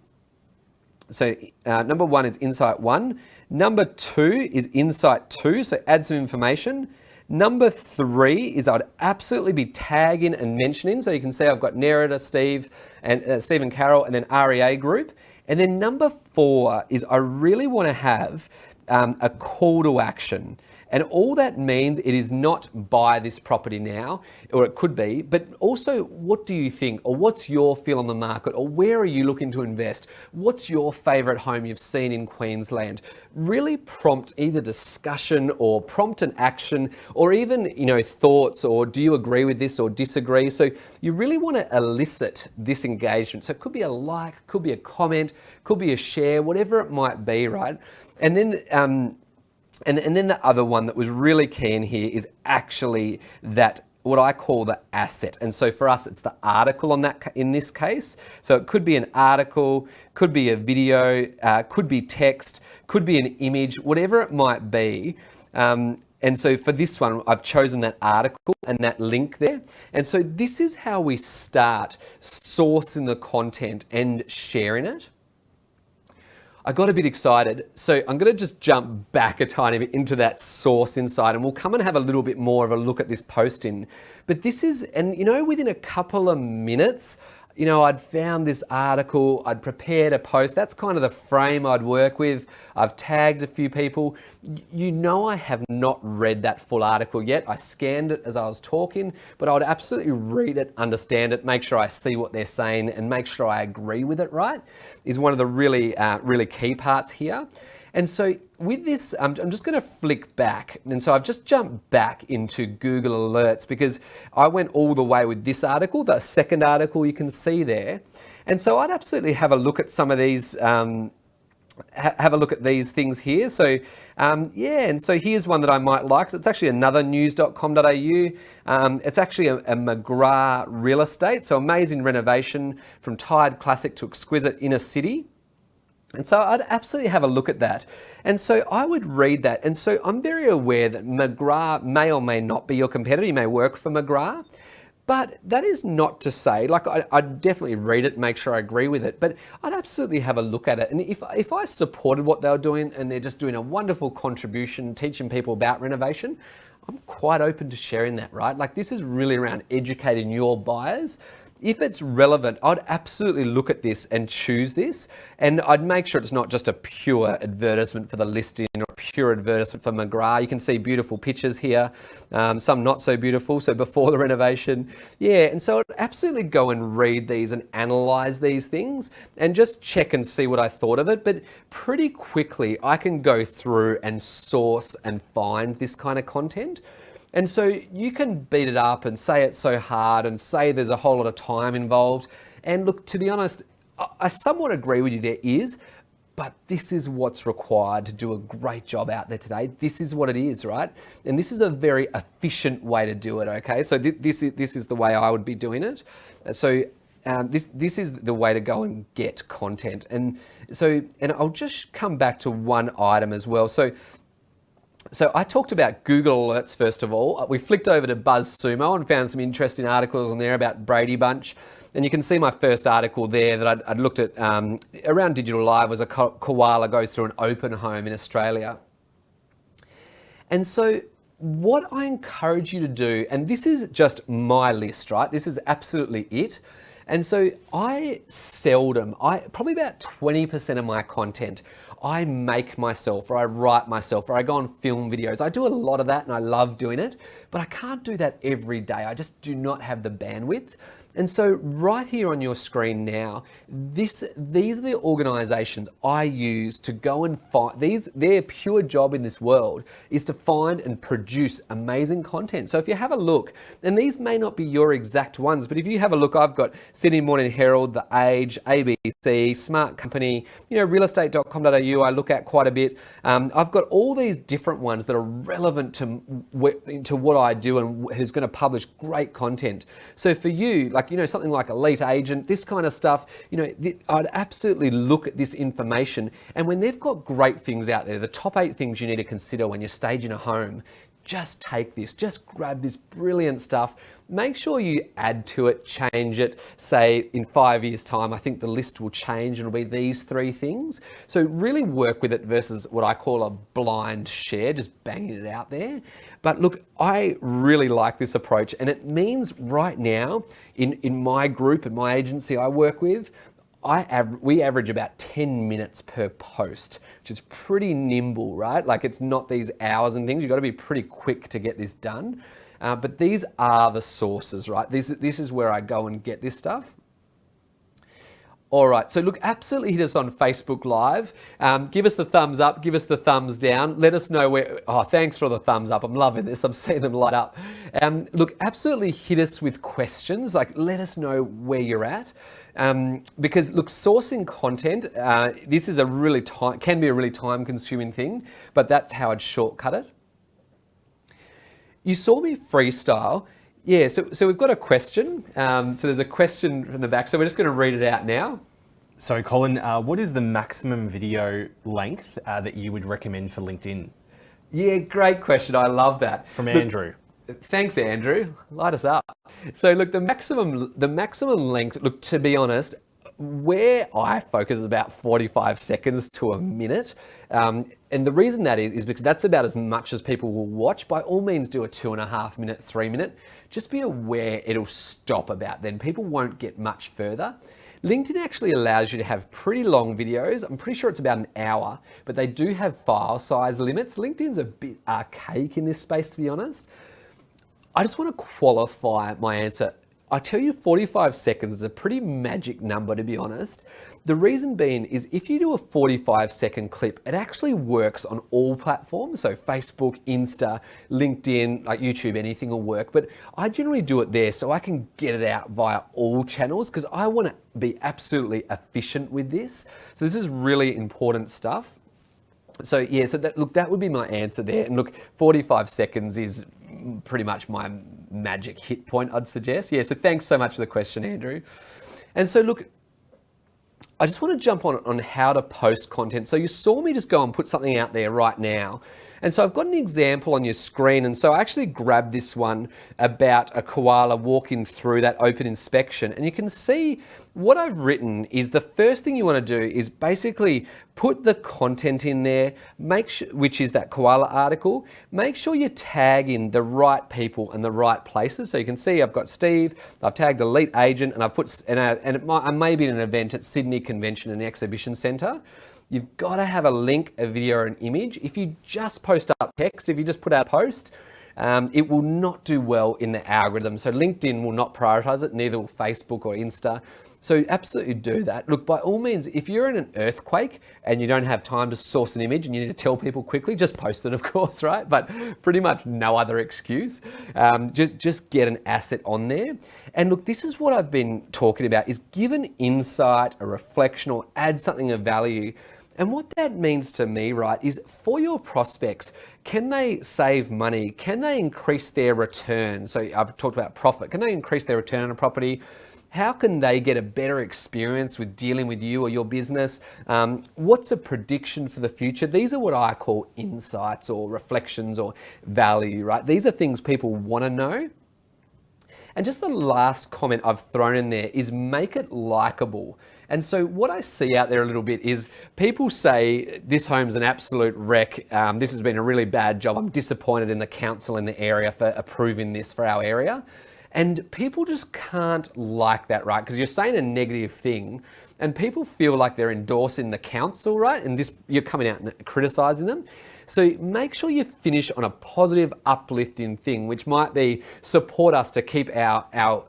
So number 1 is Insight 1. Number 2 is Insight 2, so add some information. Number 3 is I'd absolutely be tagging and mentioning. So you can see I've got Nerida, Steve, and Stephen Carroll, and then REA Group. And then number 4 is I really want to have a call to action. And all that means it is not buy this property now, or it could be, but also what do you think, or what's your feel on the market, or where are you looking to invest? What's your favourite home you've seen in Queensland? Really prompt either discussion or prompt an action, or even, thoughts, or do you agree with this or disagree? So you really want to elicit this engagement. So it could be a like, could be a comment, could be a share, whatever it might be, right? And then, and then the other one that was really key in here is actually that what I call the asset. And so for us, it's the article on that in this case. So it could be an article, could be a video, could be text, could be an image, whatever it might be. And And so for this one, I've chosen that article and that link there. And so this is how we start sourcing the content and sharing it. I got a bit excited, so I'm going to just jump back a tiny bit into that source inside, and we'll come and have a little bit more of a look at this posting. But this is, and within a couple of minutes, I'd found this article, I'd prepared a post. That's kind of the frame I'd work with. I've tagged a few people. I have not read that full article yet. I scanned it as I was talking, but I would absolutely read it, understand it, make sure I see what they're saying, and make sure I agree with it, right? Is one of the really key parts here. And so with this, I'm just going to flick back. And so I've just jumped back into Google Alerts because I went all the way with this article, the second article you can see there. And so I'd absolutely have a look at some of these, have a look at these things here. So and so here's one that I might like. So it's actually another news.com.au. It's actually a McGrath real estate. So amazing renovation from tired classic to exquisite inner city. And so I'd absolutely have a look at that. And so I would read that. And so I'm very aware that McGrath may or may not be your competitor. You may work for McGrath. But that is not to say, like I'd definitely read it, make sure I agree with it, but I'd absolutely have a look at it. And if I supported what they were doing and they're just doing a wonderful contribution, teaching people about renovation, I'm quite open to sharing that, right? Like this is really around educating your buyers. If it's relevant, I'd absolutely look at this and choose this. And I'd make sure it's not just a pure advertisement for the listing or a pure advertisement for McGrath. You can see beautiful pictures here, some not so beautiful, so before the renovation. Yeah, and so I'd absolutely go and read these and analyze these things and just check and see what I thought of it. But pretty quickly, I can go through and source and find this kind of content. And so you can beat it up and say it's so hard and say there's a whole lot of time involved. And look, to be honest, I somewhat agree with you, there is, but this is what's required to do a great job out there today. This is what it is, right? And this is a very efficient way to do it, okay? So this is the way I would be doing it. So this is the way to go and get content. And I'll just come back to one item as well. So I talked about Google Alerts first of all. We flicked over to BuzzSumo and found some interesting articles on there about Brady Bunch. And you can see my first article there that I'd looked at around Digital Live was a koala goes through an open home in Australia. And so what I encourage you to do, and this is just my list, right? This is absolutely it. And so probably about 20% of my content, I make myself, or I write myself, or I go on film videos. I do a lot of that and I love doing it, but I can't do that every day. I just do not have the bandwidth. And so right here on your screen now, these are the organizations I use to go and find, their pure job in this world is to find and produce amazing content. So if you have a look, and these may not be your exact ones, but if you have a look, I've got Sydney Morning Herald, The Age, ABC, Smart Company, realestate.com.au I look at quite a bit. I've got all these different ones that are relevant to what I do and who's going to publish great content. So for you, something like Elite Agent, this kind of stuff, I'd absolutely look at this information. And when they've got great things out there, the top 8 things you need to consider when you're staging a home, just take this, just grab this brilliant stuff. Make sure you add to it, change it. Say in 5 years' time, I think the list will change and it'll be these 3 things. So really work with it versus what I call a blind share, just banging it out there. But look, I really like this approach, and it means right now in my group and my agency I work with, we average about 10 minutes per post, which is pretty nimble, right? Like it's not these hours and things. You've got to be pretty quick to get this done. But these are the sources, right? This is where I go and get this stuff. All right, so look, absolutely hit us on Facebook Live. Give us the thumbs up, give us the thumbs down. Let us know thanks for the thumbs up. I'm loving this. I'm seeing them light up. Look, absolutely hit us with questions. Let us know where you're at. Because look, sourcing content, this is can be a really time consuming thing, but that's how I'd shortcut it. You saw me freestyle. Yeah, so we've got a question. So there's a question from the back. So we're just going to read it out now. So Colin, what is the maximum video length that you would recommend for LinkedIn? Yeah, great question. I love that. From Andrew. Thanks, Andrew. Light us up. So look, the maximum length, look, to be honest, where I focus is about 45 seconds to a minute. And the reason that is because that's about as much as people will watch. By all means, do a 2.5 minute, 3 minute. Just be aware it'll stop about then. People won't get much further. LinkedIn actually allows you to have pretty long videos. I'm pretty sure it's about an hour, but they do have file size limits. LinkedIn's a bit archaic in this space, to be honest. I just want to qualify my answer. I tell you 45 seconds is a pretty magic number, to be honest. The reason being is if you do a 45-second clip, it actually works on all platforms. So Facebook, Insta, LinkedIn, like YouTube, anything will work. But I generally do it there so I can get it out via all channels because I want to be absolutely efficient with this. So this is really important stuff. So yeah, so that would be my answer there. And look, 45 seconds is pretty much my magic hit point, I'd suggest. Yeah, so thanks so much for the question, Andrew. And so look, I just want to jump on how to post content. So you saw me just go and put something out there right now. And so I've got an example on your screen. And so I actually grabbed this one about a koala walking through that open inspection. And you can see what I've written is the first thing you want to do is basically put the content in there, which is that koala article. Make sure you tag in the right people and the right places. So you can see I've got Steve, I've tagged Elite Agent, and I've put, I may be in an event at Sydney Convention and Exhibition Centre. You've got to have a link, a video, or an image. If you just post up text, if you just put out a post, it will not do well in the algorithm. So LinkedIn will not prioritize it, neither will Facebook or Insta. So absolutely do that. Look, by all means, if you're in an earthquake and you don't have time to source an image and you need to tell people quickly, just post it, of course, right? But pretty much no other excuse. Just get an asset on there. And look, this is what I've been talking about, is give an insight, a reflection, or add something of value. And what that means to me, right, is for your prospects, can they save money? Can they increase their return? So I've talked about profit. Can they increase their return on a property? How can they get a better experience with dealing with you or your business? What's a prediction for the future? These are what I call insights or reflections or value, right? These are things people want to know. And just the last comment I've thrown in there is make it likable. And so what I see out there a little bit is people say, this home's an absolute wreck. This has been a really bad job. I'm disappointed in the council in the area for approving this for our area. And people just can't like that, right? Because you're saying a negative thing and people feel like they're endorsing the council, right? And this, you're coming out and criticizing them. So make sure you finish on a positive, uplifting thing, which might be support us to keep our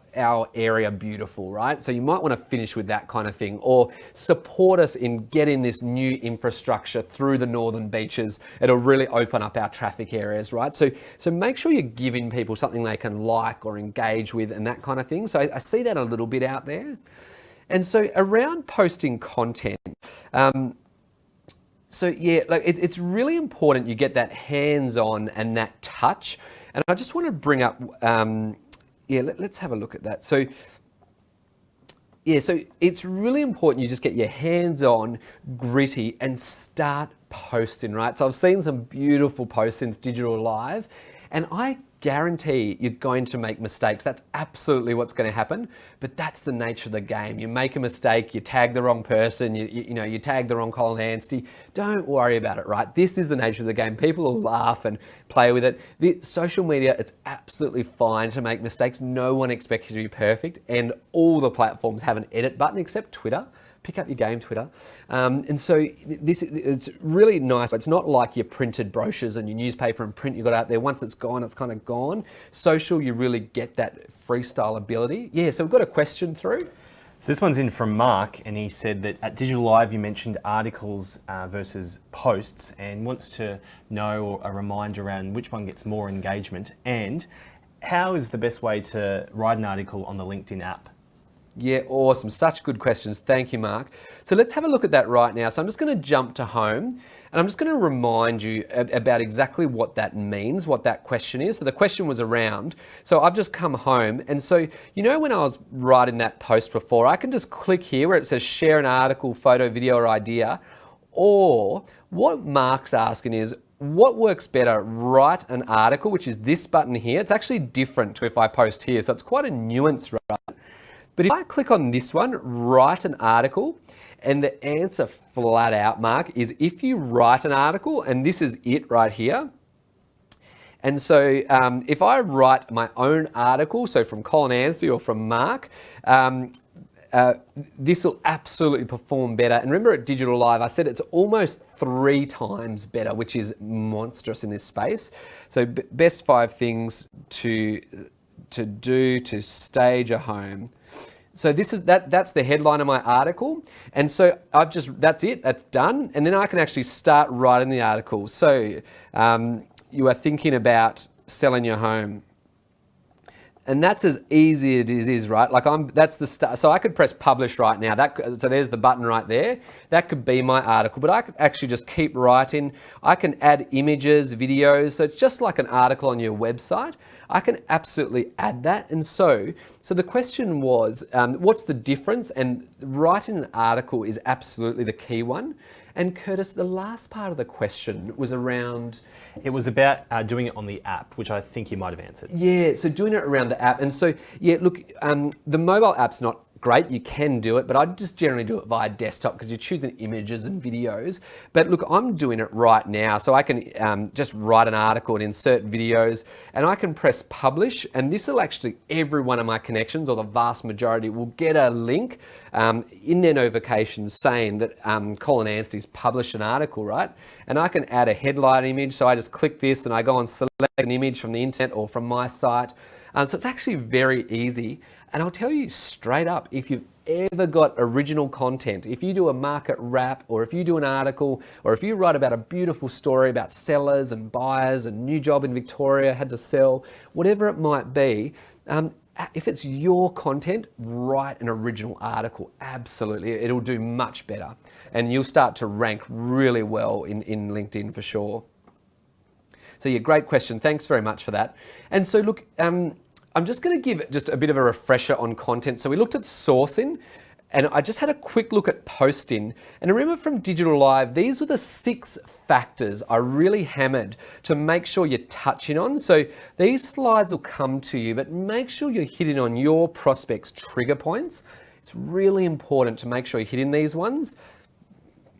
area beautiful, right? So you might want to finish with that kind of thing, or support us in getting this new infrastructure through the northern beaches. It'll really open up our traffic areas, right? So make sure you're giving people something they can like or engage with and that kind of thing. So I see that a little bit out there. And so around posting content, so yeah, like it's really important you get that hands-on and that touch. And I just want to bring up, let's have a look at that. So yeah, so it's really important you just get your hands-on, gritty, and start posting, right? So I've seen some beautiful posts since Digital Live, and I guarantee you're going to make mistakes. That's absolutely what's going to happen, but that's the nature of the game. You make a mistake, you tag the wrong person, you tag the wrong Colin Anstey. Don't worry about it, right? This is the nature of the game. People will laugh and play with it. The social media, it's absolutely fine to make mistakes. No one expects you to be perfect, and all the platforms have an edit button except Twitter. Pick up your game, Twitter. And so it's really nice. It's not like your printed brochures and your newspaper and print you got out there. Once it's gone, it's kind of gone. Social, you really get that freestyle ability. Yeah, so we've got a question through. So this one's in from Mark, and he said that at Digital Live you mentioned articles versus posts, and wants to know a reminder around which one gets more engagement, and how is the best way to write an article on the LinkedIn app? Yeah, awesome. Such good questions. Thank you, Mark. So let's have a look at that right now. So I'm just going to jump to home, and I'm just going to remind you about exactly what that means, what that question is. So the question was around, so I've just come home, and so when I was writing that post before, I can just click here where it says share an article, photo, video, or idea. Or what Mark's asking is, what works better, write an article, which is this button here. It's actually different to if I post here, so it's quite a nuance, right? But if I click on this one, write an article, and the answer flat out, Mark, is if you write an article, and this is it right here. And so if I write my own article, so from Colin Anstey or from Mark, this will absolutely perform better. And remember at Digital Live, I said it's almost 3 times better, which is monstrous in this space. So best 5 things to do to stage a home. So that's the headline of my article. And so that's it, that's done. And then I can actually start writing the article. So you are thinking about selling your home. And that's as easy as it is, right? That's the start. So I could press publish right now. So there's the button right there. That could be my article, but I could actually just keep writing. I can add images, videos. So it's just like an article on your website. I can absolutely add that. And so the question was, what's the difference? And writing an article is absolutely the key one. And Curtis, the last part of the question was around... It was about doing it on the app, which I think you might have answered. Yeah, so doing it around the app. And so, yeah, look, the mobile app's not great, you can do it, but I just generally do it via desktop because you're choosing images and videos. But look, I'm doing it right now, so I can just write an article and insert videos, and I can press publish, and this will actually, every one of my connections, or the vast majority, will get a link in their notifications saying that Colin Anstey's published an article, right? And I can add a headline image, so I just click this and I go and select an image from the internet or from my site. So it's actually very easy. And I'll tell you straight up, if you've ever got original content, if you do a market wrap, or if you do an article, or if you write about a beautiful story about sellers and buyers, a new job in Victoria, had to sell, whatever it might be, if it's your content, write an original article. Absolutely, it'll do much better. And you'll start to rank really well in LinkedIn for sure. So yeah, great question. Thanks very much for that. And so look, I'm just going to give just a bit of a refresher on content. So we looked at sourcing, and I just had a quick look at posting. And remember from Digital Live, these were the 6 factors I really hammered to make sure you're touching on. So these slides will come to you, but make sure you're hitting on your prospects' trigger points. It's really important to make sure you're hitting these ones.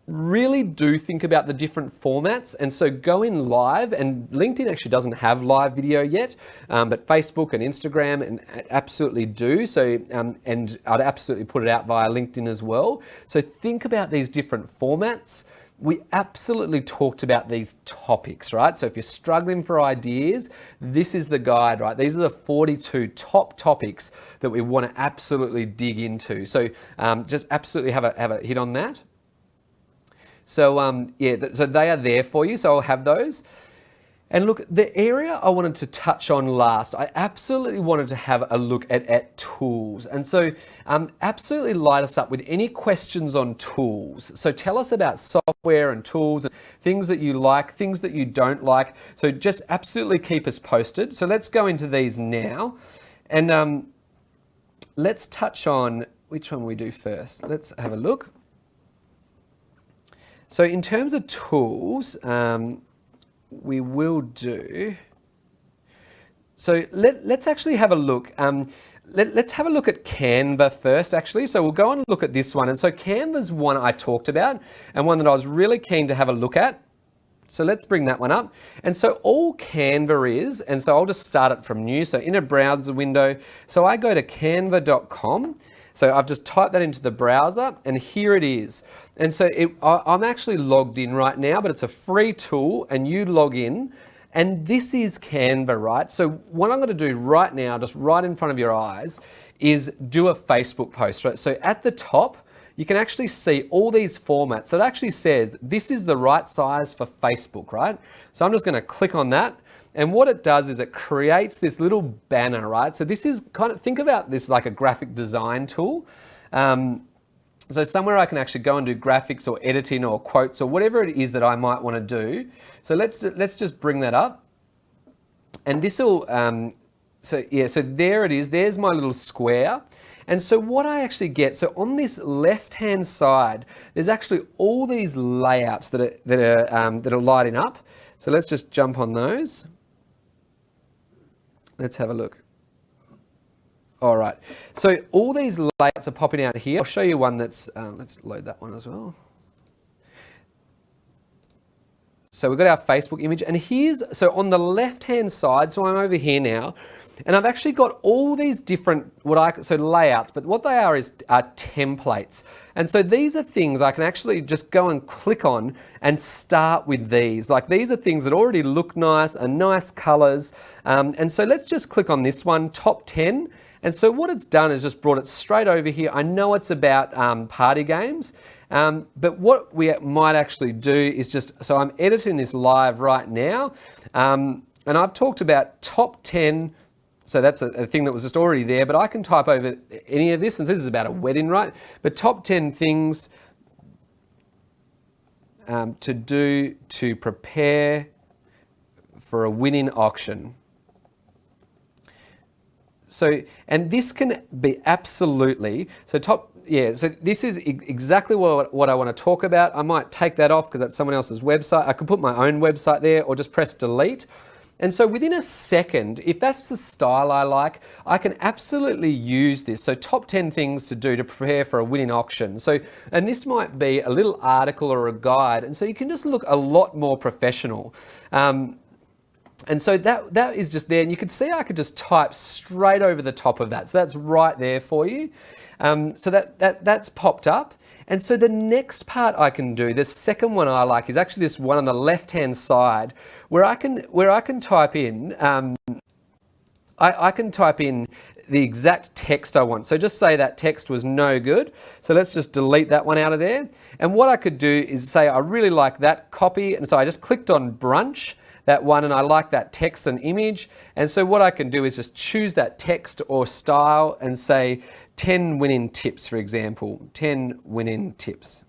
Really do think about the different formats, and so going live, and LinkedIn actually doesn't have live video yet, but Facebook and Instagram and absolutely do. So and I'd absolutely put it out via LinkedIn as well. So think about these different formats. We absolutely talked about these topics, right? So if you're struggling for ideas, this is the guide, right? These are the 42 top topics that we want to absolutely dig into. So just absolutely have a hit on that. So yeah, so they are there for you, so I'll have those. And look, the area I wanted to touch on last, I absolutely wanted to have a look at tools. And so absolutely light us up with any questions on tools. So tell us about software and tools and things that you like, things that you don't like. So just absolutely keep us posted. So let's go into these now. And let's touch on, which one we do first? Let's have a look. So in terms of tools, we will do, so let's actually have a look. Let's have a look at Canva first, actually. So we'll go and look at this one. And so Canva's one I talked about and one that I was really keen to have a look at. So let's bring that one up. And so all Canva is, and so I'll just start it from new. So in a browser window, so I go to canva.com. So I've just typed that into the browser and here it is. And so I'm actually logged in right now, but it's a free tool and you log in and this is Canva, right? So what I'm going to do right now, just right in front of your eyes, is do a Facebook post, right? So at the top, you can actually see all these formats. So it actually says this is the right size for Facebook, right? So I'm just going to click on that. And what it does is it creates this little banner, right? So this is kind of, think about this like a graphic design tool. So somewhere I can actually go and do graphics or editing or quotes or whatever it is that I might want to do. So let's just bring that up. And this will, so there it is. There's my little square. And so what I actually get, so on this left-hand side, there's actually all these layouts that are lighting up. So let's just jump on those. Let's have a look. All right, so all these layouts are popping out here. I'll show you one that's, let's load that one as well. So we've got our Facebook image, and so on the left-hand side, so I'm over here now, and I've actually got all these different, layouts, but what they are templates. And so these are things I can actually just go and click on and start with these. Like these are things that already look nice, are nice colors. And so let's just click on this one, top 10. And so what it's done is just brought it straight over here. I know it's about party games, but what we might actually do is so I'm editing this live right now, and I've talked about top 10, so that's a thing that was just already there, but I can type over any of this, and this is about a wedding, right? But top 10 things to do to prepare for a winning auction. So, and this can be absolutely, so this is exactly what I want to talk about. I might take that off because that's someone else's website. I could put my own website there or just press delete. And so within a second, if that's the style I like, I can absolutely use this. So top 10 things to do to prepare for a winning auction. So, and this might be a little article or a guide. And so you can just look a lot more professional. And so that is just there, and you can see I could just type straight over the top of that. So that's right there for you. So that's popped up. And so the next part I can do, the second one I like, is actually this one on the left-hand side, where I can type in, I can type in the exact text I want. So just say that text was no good. So let's just delete that one out of there. And what I could do is say I really like that copy, and so I just clicked on brunch, that one, and I like that text and image. And so what I can do is just choose that text or style and say 10 winning tips, for example, 10 winning tips.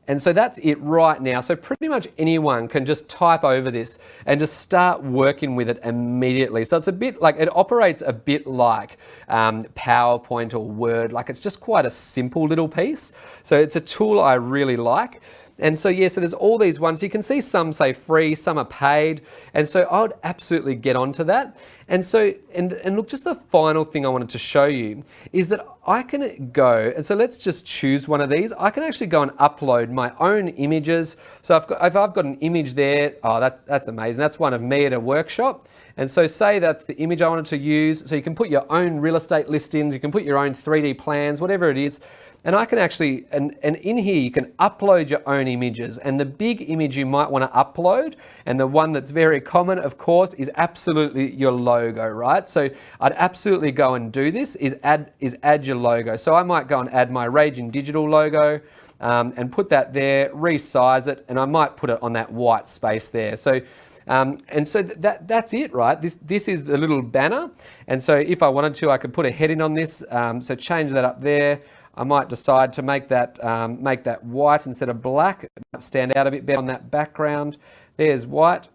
And so that's it right now. So pretty much anyone can just type over this and just start working with it immediately. So it's a bit like, it operates a bit like PowerPoint or Word. Like it's just quite a simple little piece. So it's a tool I really like. And so, so there's all these ones. You can see some say free, some are paid. And so I would absolutely get onto that. And so, and look, just the final thing I wanted to show you is that I can go, and so let's just choose one of these. I can actually go and upload my own images. So if I've got an image there, oh, that's amazing. That's one of me at a workshop. And so say that's the image I wanted to use. So you can put your own real estate listings, you can put your own 3D plans, whatever it is. And I can actually, and in here you can upload your own images. And the big image you might want to upload, and the one that's very common, of course, is absolutely your logo, right? So I'd absolutely go and do this, is add your logo. So I might go and add my Raging Digital logo and put that there, resize it, and I might put it on that white space there. So and so that's it, right? This is the little banner. And so if I wanted to, I could put a heading on this. So change that up there. I might decide to make that white instead of black. It might stand out a bit better on that background. There's white.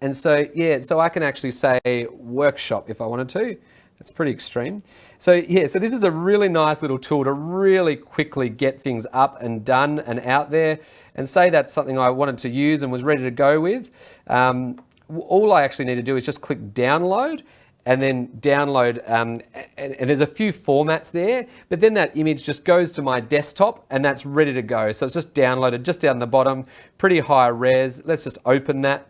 And so, so I can actually say workshop if I wanted to. It's pretty extreme. So so this is a really nice little tool to really quickly get things up and done and out there. And say that's something I wanted to use and was ready to go with. All I actually need to do is just click download, and then download, and there's a few formats there, but then that image just goes to my desktop and that's ready to go. So it's just downloaded just down the bottom, pretty high res. Let's just open that.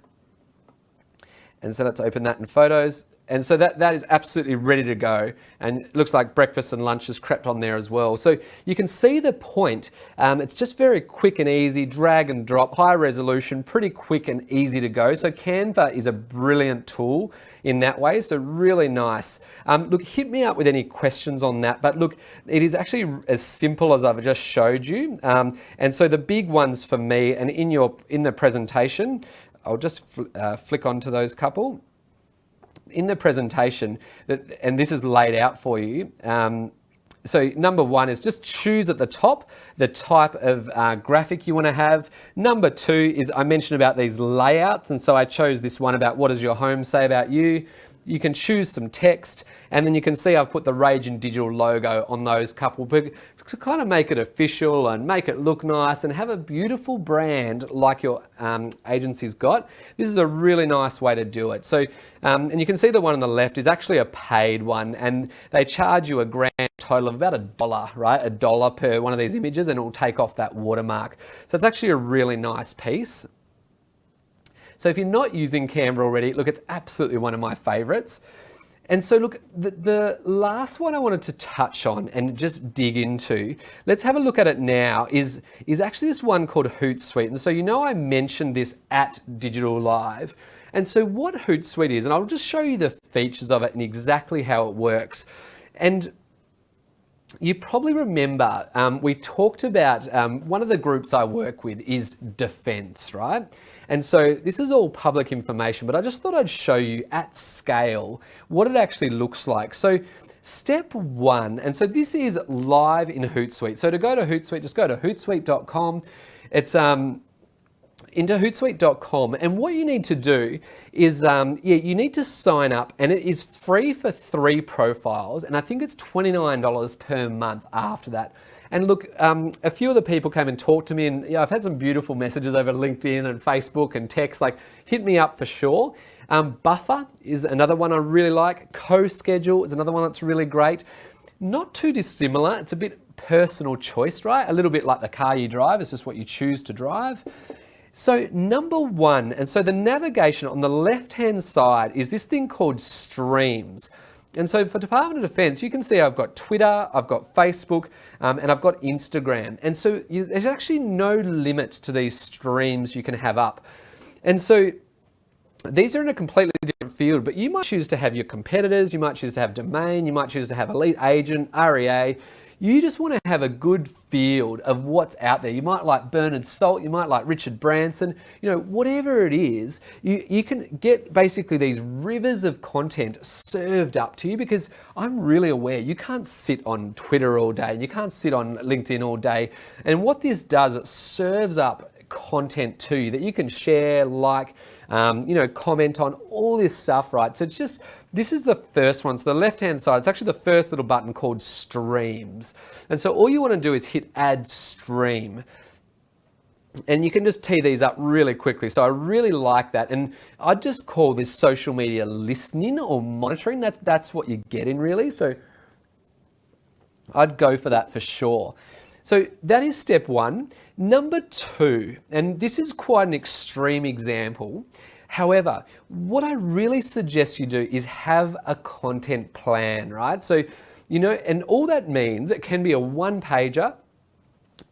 And so let's open that in Photos. And so that is absolutely ready to go. And it looks like breakfast and lunch is crept on there as well. So you can see the point. It's just very quick and easy, drag and drop, high resolution, pretty quick and easy to go. So Canva is a brilliant tool in that way. So really nice. Look, hit me up with any questions on that. But look, it is actually as simple as I've just showed you. And so the big ones for me, and in the presentation, I'll just flick onto those couple. In the presentation, and this is laid out for you. So number one is just choose at the top the type of graphic you want to have. Number two is I mentioned about these layouts, and so I chose this one about what does your home say about you. You can choose some text, and then you can see I've put the Rage and Digital logo on those couple to kind of make it official and make it look nice and have a beautiful brand like your agency's got. This is a really nice way to do it. So, and you can see the one on the left is actually a paid one, and they charge you a grand total of about $1, right? $1 per one of these images, and it will take off that watermark. So it's actually a really nice piece. So if you're not using Canva already, look, it's absolutely one of my favorites. And so look, the last one I wanted to touch on and just dig into, let's have a look at it now, is actually this one called Hootsuite. And so you know I mentioned this at Digital Live. And so what Hootsuite is, and I'll just show you the features of it and exactly how it works. And you probably remember we talked about one of the groups I work with is defense, right? And so this is all public information, but I just thought I'd show you at scale what it actually looks like. So step one, and so this is live in Hootsuite. So to go to Hootsuite, just go to hootsuite.com. It's into hootsuite.com, and what you need to do is you need to sign up, and it is free for 3 profiles, and I think it's $29 per month after that. And look, a few of the people came and talked to me, and I've had some beautiful messages over LinkedIn and Facebook and text, like hit me up for sure. Buffer is another one I really like. CoSchedule is another one that's really great. Not too dissimilar. It's a bit personal choice, right? A little bit like the car you drive. It's just what you choose to drive. So number one, and so the navigation on the left-hand side is this thing called Streams. And so for Department of Defense, you can see I've got Twitter, I've got Facebook, and I've got Instagram. And so there's actually no limit to these streams you can have up. And so these are in a completely different field, but you might choose to have your competitors, you might choose to have domain, you might choose to have elite agent, REA. You just want to have a good field of what's out there. You might like Bernard Salt, you might like Richard Branson, you know, whatever it is, you can get basically these rivers of content served up to you, because I'm really aware you can't sit on Twitter all day, you can't sit on LinkedIn all day. And what this does, it serves up content to you that you can share, like, comment on, all this stuff, right? So it's just, this is the first one. So the left-hand side, it's actually the first little button called Streams. And so all you want to do is hit Add Stream. And you can just tee these up really quickly. So I really like that. And I'd just call this social media listening or monitoring. That's what you're getting really. So I'd go for that for sure. So that is step one. Number two, and this is quite an extreme example. However, what I really suggest you do is have a content plan, right? So, and all that means, it can be a one-pager,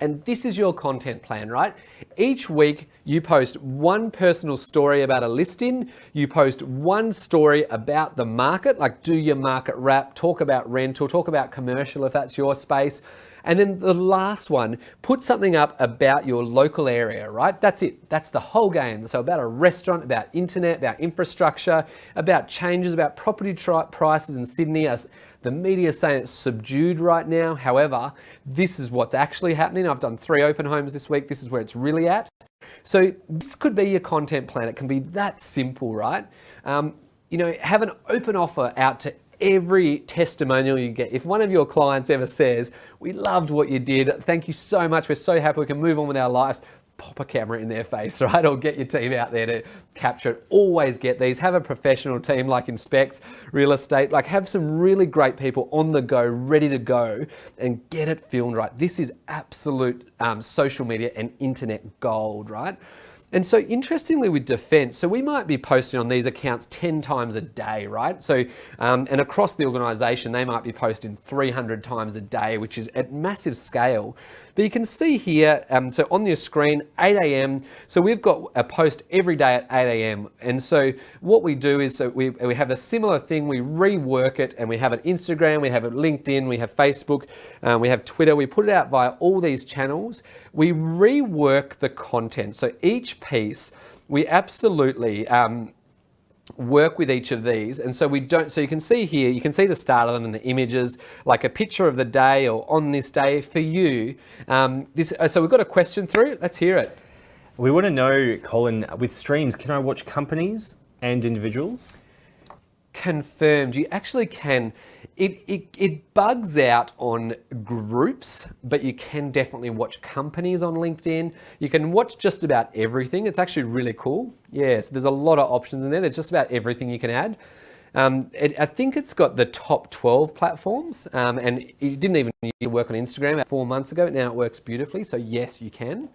and this is your content plan, right? Each week you post one personal story about a listing, you post one story about the market, like do your market wrap, talk about rental, talk about commercial if that's your space. And then the last one, put something up about your local area, right? That's it. That's the whole game. So about a restaurant, about internet, about infrastructure, about changes, about property prices in Sydney. The media is saying it's subdued right now. However, this is what's actually happening. I've done 3 open homes this week. This is where it's really at. So this could be your content plan. It can be that simple, right? Have an open offer out to every testimonial you get. If one of your clients ever says, "We loved what you did, thank you so much, we're so happy we can move on with our lives," pop a camera in their face, right? Or get your team out there to capture it. Always get these. Have a professional team like Inspect Real Estate. Like, have some really great people on the go, ready to go, and get it filmed right. This is absolute social media and internet gold, right? And so interestingly with defense, so we might be posting on these accounts 10 times a day, right? So, and across the organization, they might be posting 300 times a day, which is at massive scale. But you can see here, so on your screen, 8 a.m. So we've got a post every day at 8 a.m. And so what we do is, so we have a similar thing, we rework it, and we have it Instagram, we have it LinkedIn, we have Facebook, we have Twitter, we put it out via all these channels. We rework the content. So each piece, we absolutely work with each of these, and so you can see here, you can see the start of them and the images, like a picture of the day or on this day for you. So we've got a question through, let's hear it. We want to know, Colin, with streams, can I watch companies and individuals? confirmed. You actually can. It bugs out on groups, but you can definitely watch companies on LinkedIn. You can watch just about everything. It's actually really cool. Yes, there's a lot of options in there. There's just about everything you can add. I think it's got the top 12 platforms, and it didn't even work on Instagram about 4 months ago. Now it works beautifully. So yes, you can.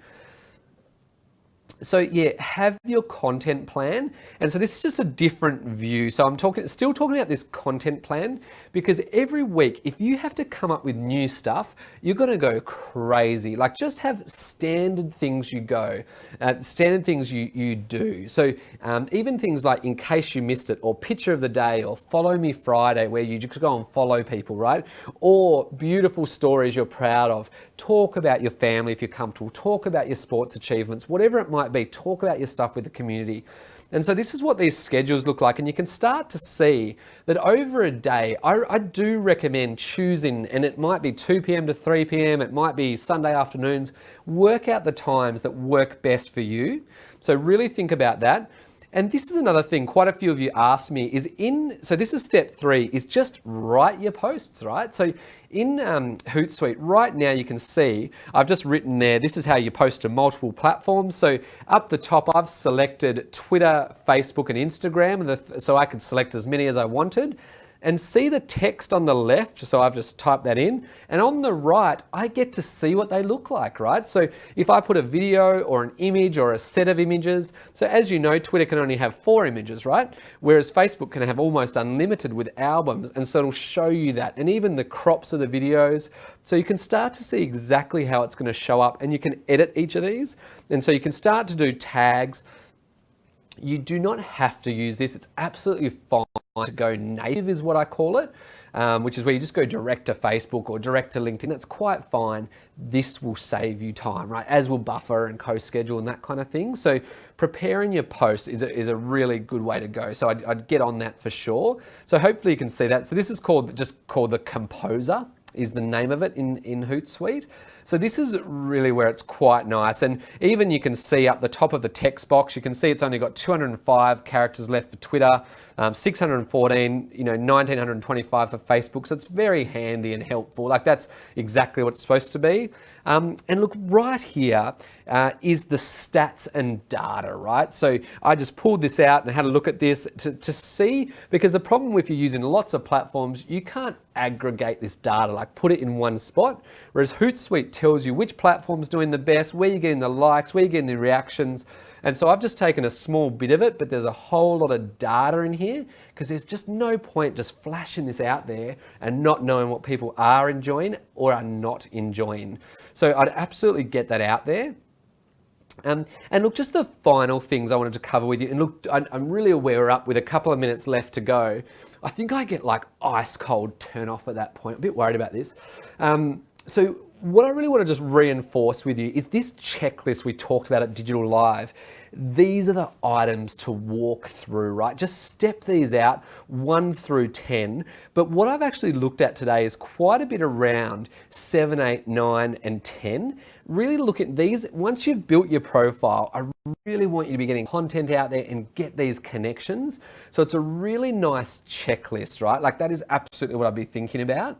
So yeah, have your content plan. And so this is just a different view. So I'm still talking about this content plan, because every week, if you have to come up with new stuff, you're going to go crazy. Like, just have standard things you do. So even things like in case you missed it, or picture of the day, or follow me Friday, where you just go and follow people, right? Or beautiful stories you're proud of. Talk about your family if you're comfortable. Talk about your sports achievements, whatever it might be. Talk about your stuff with the community. And so this is what these schedules look like, and you can start to see that over a day, I do recommend choosing, and it might be 2 p.m. to 3 p.m, it might be Sunday afternoons. Work out the times that work best for you. So really think about that. And this is another thing quite a few of you asked me so this is step 3, is just write your posts, right? So in Hootsuite right now, you can see I've just written there, this is how you post to multiple platforms. So up the top, I've selected Twitter, Facebook, and Instagram, so I could select as many as I wanted. And see the text on the left, so I've just typed that in, and on the right, I get to see what they look like, right? So if I put a video or an image or a set of images, so as you know, Twitter can only have 4 images, right? Whereas Facebook can have almost unlimited with albums, and so it'll show you that, and even the crops of the videos. So you can start to see exactly how it's going to show up, and you can edit each of these. And so you can start to do tags. You do not have to use this. It's absolutely fine to go native, is what I call it, which is where you just go direct to Facebook or direct to LinkedIn. It's quite fine. This will save you time, right? As will Buffer and CoSchedule and that kind of thing. So preparing your posts is a really good way to go. So I'd get on that for sure. So hopefully you can see that. So this is called the Composer, is the name of it in Hootsuite. So this is really where it's quite nice. And even you can see up the top of the text box, you can see it's only got 205 characters left for Twitter, 614, 1925 for Facebook. So it's very handy and helpful. Like, that's exactly what it's supposed to be. And look, right here is the stats and data, right? So I just pulled this out and had a look at this to see, because the problem with you using lots of platforms, you can't aggregate this data, like put it in one spot, whereas Hootsuite tells you which platform's doing the best, where you're getting the likes, where you're getting the reactions. And so I've just taken a small bit of it, but there's a whole lot of data in here, because there's just no point just flashing this out there and not knowing what people are enjoying or are not enjoying. So I'd absolutely get that out there. And look, just the final things I wanted to cover with you. And look, I'm really aware we're up with a couple of minutes left to go. I think I get like ice cold turn off at that point. I'm a bit worried about this. So what I really want to just reinforce with you is this checklist we talked about at Digital Live. These are the items to walk through, right? Just step these out 1 through 10. But what I've actually looked at today is quite a bit around 7, 8, 9, and 10. Really look at these. Once you've built your profile, I really want you to be getting content out there and get these connections. So it's a really nice checklist, right? Like, that is absolutely what I'd be thinking about.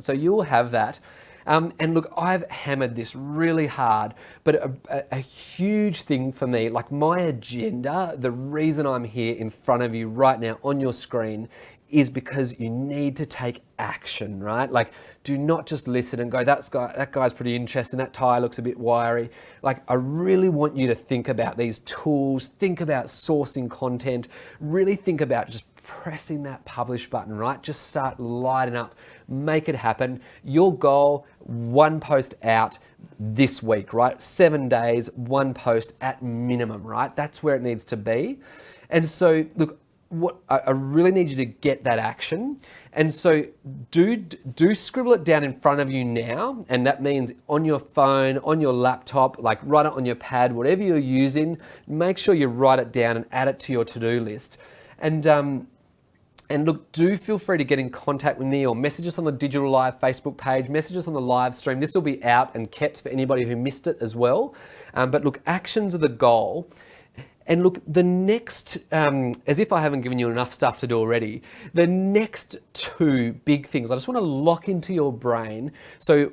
So you'll have that. And look, I've hammered this really hard, but a huge thing for me, like my agenda, the reason I'm here in front of you right now on your screen, is because you need to take action, right? Like, do not just listen and go, that guy's pretty interesting, that tie looks a bit wiry. Like, I really want you to think about these tools, think about sourcing content, really think about just pressing that publish button, right? Just start lighting up, make it happen. Your goal, 1 post out this week, right? 7 days, 1 post at minimum, right? That's where it needs to be. And so, look, what I really need you to get that action. And so do scribble it down in front of you now. And that means on your phone, on your laptop, like write it on your pad, whatever you're using, make sure you write it down and add it to your to-do list. And look, do feel free to get in contact with me or message us on the Digital Live Facebook page, message us on the live stream. This will be out and kept for anybody who missed it as well. But look, actions are the goal. And look, the next, as if I haven't given you enough stuff to do already, the next two big things, I just want to lock into your brain. So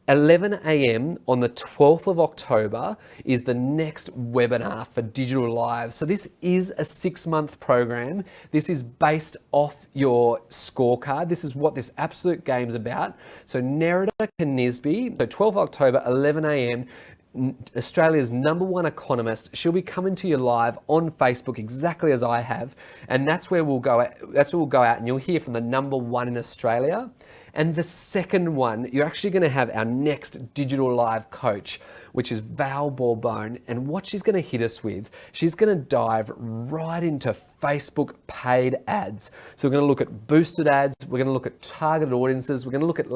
11 a.m. on the 12th of October is the next webinar for Digital Live. So this is a 6-month program. This is based off your scorecard. This is what this absolute game's about. So Nerida Knisby, so 12th October, 11 a.m., Australia's #1 economist. She'll be coming to you live on Facebook exactly as I have, and that's where we'll go out and you'll hear from the #1 in Australia. And the second one, you're actually going to have our next Digital Live coach, which is Val Bourbon. And what she's going to hit us with, she's going to dive right into Facebook paid ads. So we're going to look at boosted ads. We're going to look at targeted audiences. We're going to look at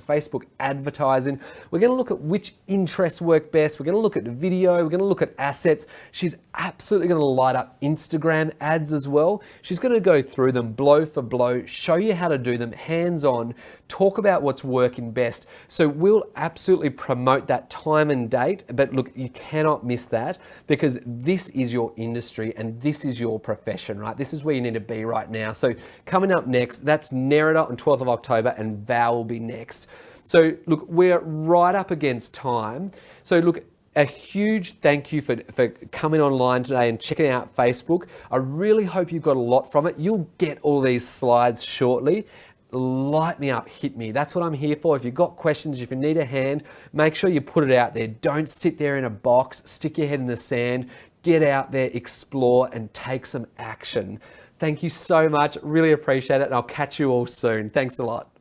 Facebook advertising. We're going to look at which interests work best. We're going to look at video. We're going to look at assets. She's absolutely going to light up Instagram ads as well. She's going to go through them blow for blow, show you how to do them hands-on, talk about what's working best. So we'll absolutely promote that time and date, but look, you cannot miss that because this is your industry and this is your profession, right? This is where you need to be right now. So coming up next, that's Nerida on 12th of October and Val will be next. So look, we're right up against time. So look, a huge thank you for coming online today and checking out Facebook. I really hope you got a lot from it. You'll get all these slides shortly. Light me up, hit me. That's what I'm here for. If you've got questions, if you need a hand, make sure you put it out there. Don't sit there in a box, stick your head in the sand, get out there, explore and take some action. Thank you so much. Really appreciate it. And I'll catch you all soon. Thanks a lot.